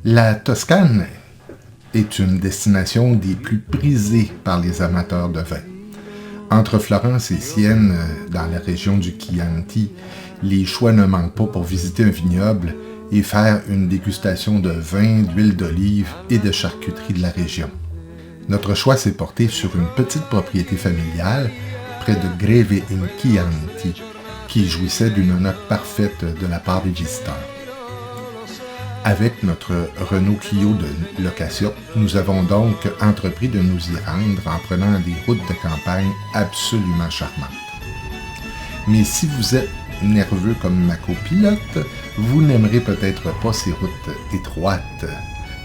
La Toscane est une destination des plus prisées par les amateurs de vin. Entre Florence et Sienne, dans la région du Chianti, les choix ne manquent pas pour visiter un vignoble et faire une dégustation de vin, d'huile d'olive et de charcuterie de la région. Notre choix s'est porté sur une petite propriété familiale près de Greve in Chianti, qui jouissait d'une note parfaite de la part des visiteurs. Avec notre Renault Clio de location, nous avons donc entrepris de nous y rendre en prenant des routes de campagne absolument charmantes. Mais si vous êtes nerveux comme ma copilote, vous n'aimerez peut-être pas ces routes étroites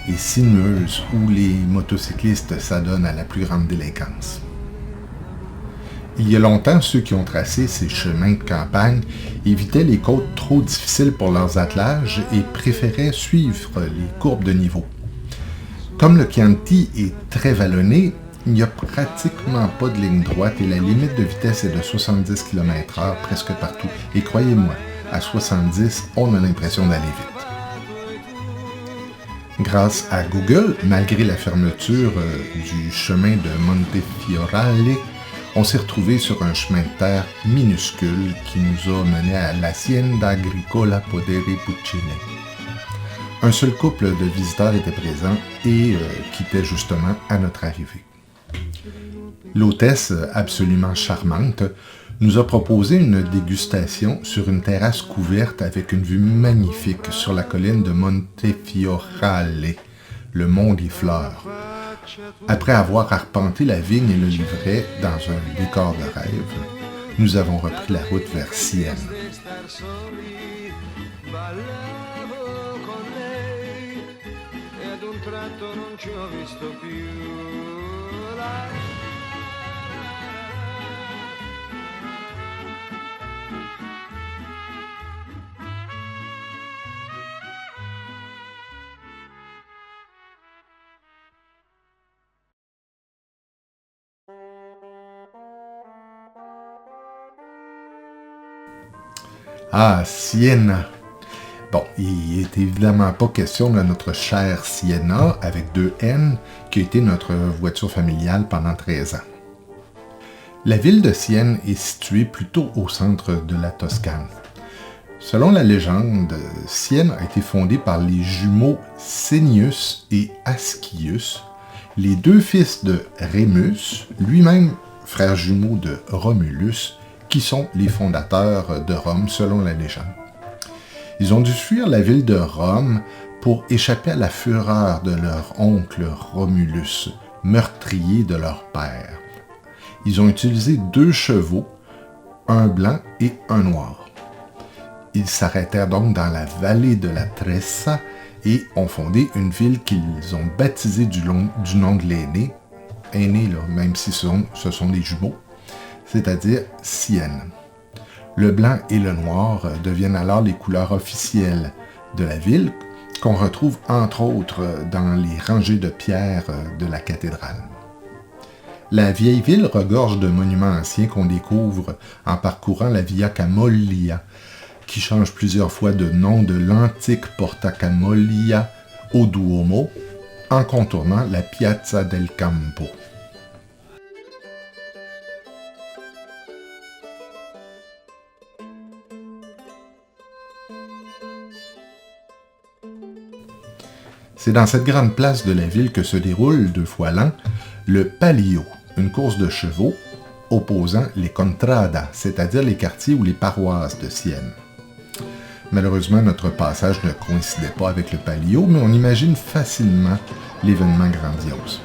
et sinueuses où les motocyclistes s'adonnent à la plus grande délinquance. Il y a longtemps, ceux qui ont tracé ces chemins de campagne évitaient les côtes trop difficiles pour leurs attelages et préféraient suivre les courbes de niveau. Comme le Chianti est très vallonné, il n'y a pratiquement pas de ligne droite et la limite de vitesse est de 70 km/h presque partout. Et croyez-moi, à 70, on a l'impression d'aller vite. Grâce à Google, malgré la fermeture du chemin de Montefiorale, on s'est retrouvé sur un chemin de terre minuscule qui nous a mené à l'Hacienda Agricola Podere Puccini. Un seul couple de visiteurs était présent et quittait justement à notre arrivée. L'hôtesse, absolument charmante, nous a proposé une dégustation sur une terrasse couverte avec une vue magnifique sur la colline de Montefiorale, le mont des fleurs. Après avoir arpenté la vigne et le livret dans un décor de rêve, nous avons repris la route vers Sienne. Ah, Siena! Bon, il n'est évidemment pas question de notre chère Siena, avec 2 N, qui a été notre voiture familiale pendant 13 ans. La ville de Sienne est située plutôt au centre de la Toscane. Selon la légende, Sienne a été fondée par les jumeaux Cenius et Ascius, les 2 fils de Rémus, lui-même frère jumeau de Romulus, qui sont les fondateurs de Rome selon la légende. Ils ont dû fuir la ville de Rome pour échapper à la fureur de leur oncle Romulus, meurtrier de leur père. Ils ont utilisé 2 chevaux, un blanc et un noir. Ils s'arrêtèrent donc dans la vallée de la Tressa et ont fondé une ville qu'ils ont baptisée du nom de l'aîné, même si ce sont des jumeaux, c'est-à-dire Sienne. Le blanc et le noir deviennent alors les couleurs officielles de la ville, qu'on retrouve entre autres dans les rangées de pierres de la cathédrale. La vieille ville regorge de monuments anciens qu'on découvre en parcourant la Via Camollia, qui change plusieurs fois de nom de l'antique Porta Camollia au Duomo, en contournant la Piazza del Campo. C'est dans cette grande place de la ville que se déroule 2 fois l'an le Palio, une course de chevaux opposant les contradas, c'est-à-dire les quartiers ou les paroisses de Sienne. Malheureusement, notre passage ne coïncidait pas avec le Palio, mais on imagine facilement l'événement grandiose.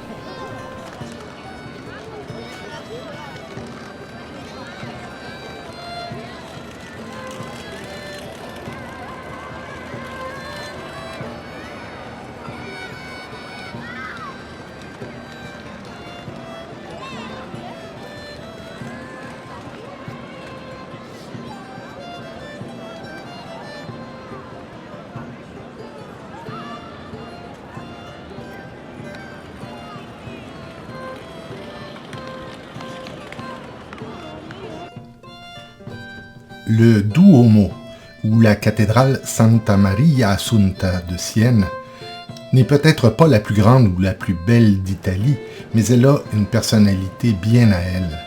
Le Duomo, ou la cathédrale Santa Maria Assunta de Sienne, n'est peut-être pas la plus grande ou la plus belle d'Italie, mais elle a une personnalité bien à elle.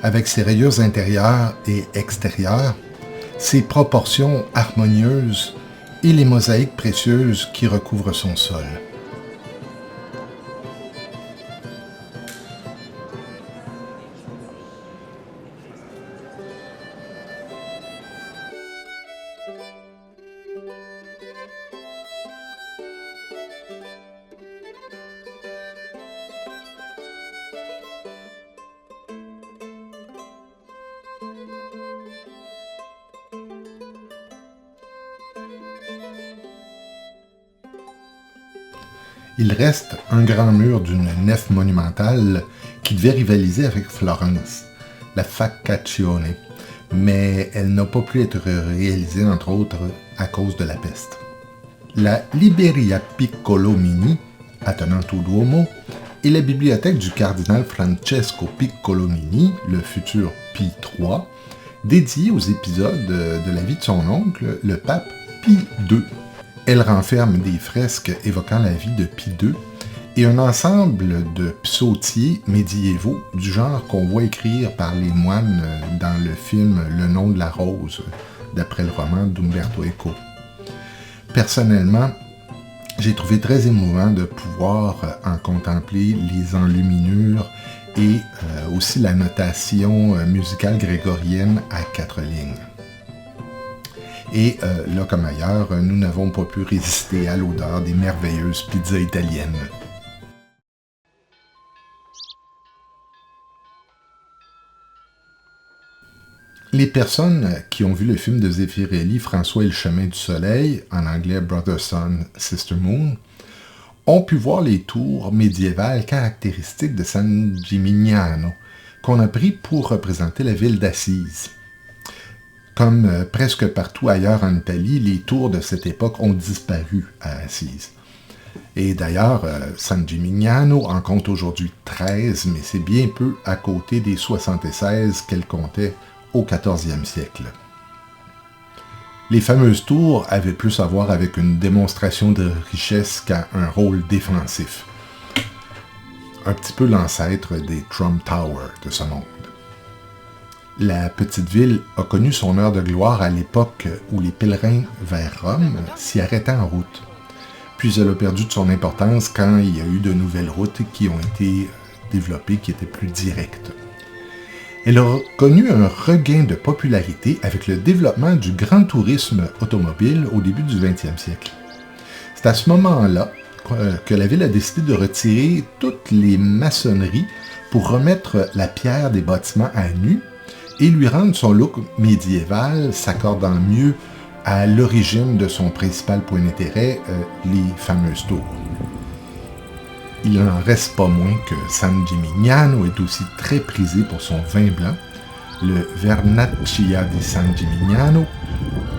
Avec ses rayures intérieures et extérieures, ses proportions harmonieuses et les mosaïques précieuses qui recouvrent son sol. Il reste un grand mur d'une nef monumentale qui devait rivaliser avec Florence, la Faccazione, mais elle n'a pas pu être réalisée entre autres à cause de la peste. La Libreria Piccolomini, attenante au Duomo, et la bibliothèque du cardinal Francesco Piccolomini, le futur Pie III, dédiée aux épisodes de la vie de son oncle, le pape Pie II. Elle renferme des fresques évoquant la vie de Pie II et un ensemble de psautiers médiévaux du genre qu'on voit écrire par les moines dans le film Le nom de la rose, d'après le roman d'Umberto Eco. Personnellement, j'ai trouvé très émouvant de pouvoir en contempler les enluminures et aussi la notation musicale grégorienne à 4 lignes. Et là comme ailleurs, nous n'avons pas pu résister à l'odeur des merveilleuses pizzas italiennes. Les personnes qui ont vu le film de Zeffirelli, François et le chemin du soleil, en anglais Brother Sun, Sister Moon, ont pu voir les tours médiévales caractéristiques de San Gimignano, qu'on a pris pour représenter la ville d'Assise. Comme presque partout ailleurs en Italie, les tours de cette époque ont disparu à Assise. Et d'ailleurs, San Gimignano en compte aujourd'hui 13, mais c'est bien peu à côté des 76 qu'elle comptait au 14e siècle. Les fameuses tours avaient plus à voir avec une démonstration de richesse qu'à un rôle défensif. Un petit peu l'ancêtre des Trump Tower de ce monde. La petite ville a connu son heure de gloire à l'époque où les pèlerins vers Rome s'y arrêtaient en route. Puis elle a perdu de son importance quand il y a eu de nouvelles routes qui ont été développées, qui étaient plus directes. Elle a connu un regain de popularité avec le développement du grand tourisme automobile au début du 20e siècle. C'est à ce moment-là que la ville a décidé de retirer toutes les maçonneries pour remettre la pierre des bâtiments à nu et lui rendre son look médiéval s'accordant mieux à l'origine de son principal point d'intérêt, les fameuses tours. Il n'en reste pas moins que San Gimignano est aussi très prisé pour son vin blanc, le Vernaccia di San Gimignano,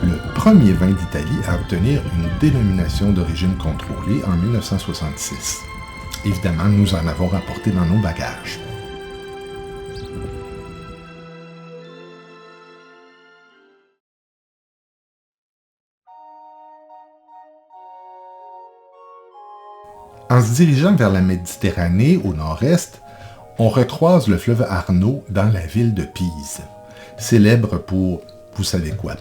le premier vin d'Italie à obtenir une dénomination d'origine contrôlée en 1966. Évidemment, nous en avons rapporté dans nos bagages. En se dirigeant vers la Méditerranée au nord-est, on recroise le fleuve Arno dans la ville de Pise, célèbre pour vous savez quoi.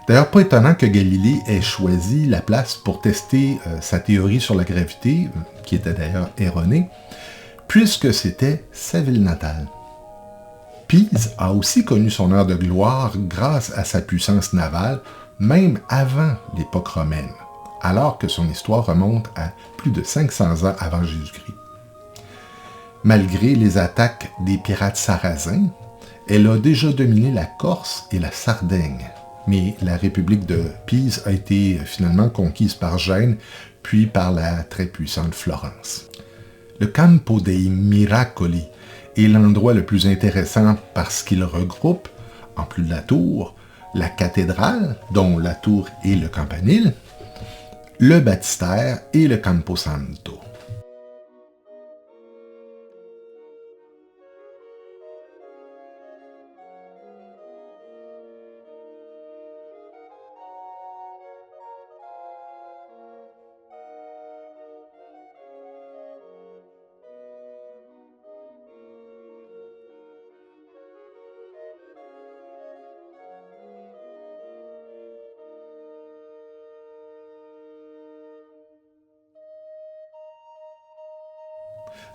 D'ailleurs, pas étonnant que Galilée ait choisi la place pour tester sa théorie sur la gravité, qui était d'ailleurs erronée, puisque c'était sa ville natale. Pise a aussi connu son heure de gloire grâce à sa puissance navale, même avant l'époque romaine, alors que son histoire remonte à plus de 500 ans avant Jésus-Christ. Malgré les attaques des pirates sarrasins, elle a déjà dominé la Corse et la Sardaigne, mais la République de Pise a été finalement conquise par Gênes, puis par la très puissante Florence. Le Campo dei Miracoli est l'endroit le plus intéressant parce qu'il regroupe, en plus de la tour, la cathédrale, dont la tour et le campanile, le baptistère et le Camposanto.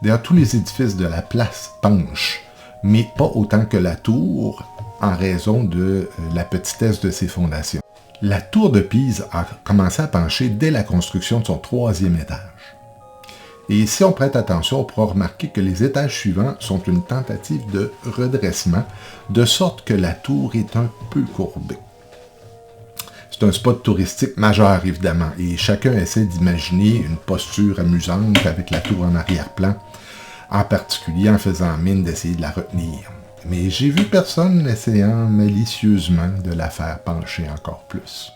D'ailleurs, tous les édifices de la place penchent, mais pas autant que la tour, en raison de la petitesse de ses fondations. La tour de Pise a commencé à pencher dès la construction de son 3e étage. Et si on prête attention, on pourra remarquer que les étages suivants sont une tentative de redressement, de sorte que la tour est un peu courbée. C'est un spot touristique majeur, évidemment, et chacun essaie d'imaginer une posture amusante avec la tour en arrière-plan, en particulier en faisant mine d'essayer de la retenir. Mais j'ai vu personne essayant malicieusement de la faire pencher encore plus.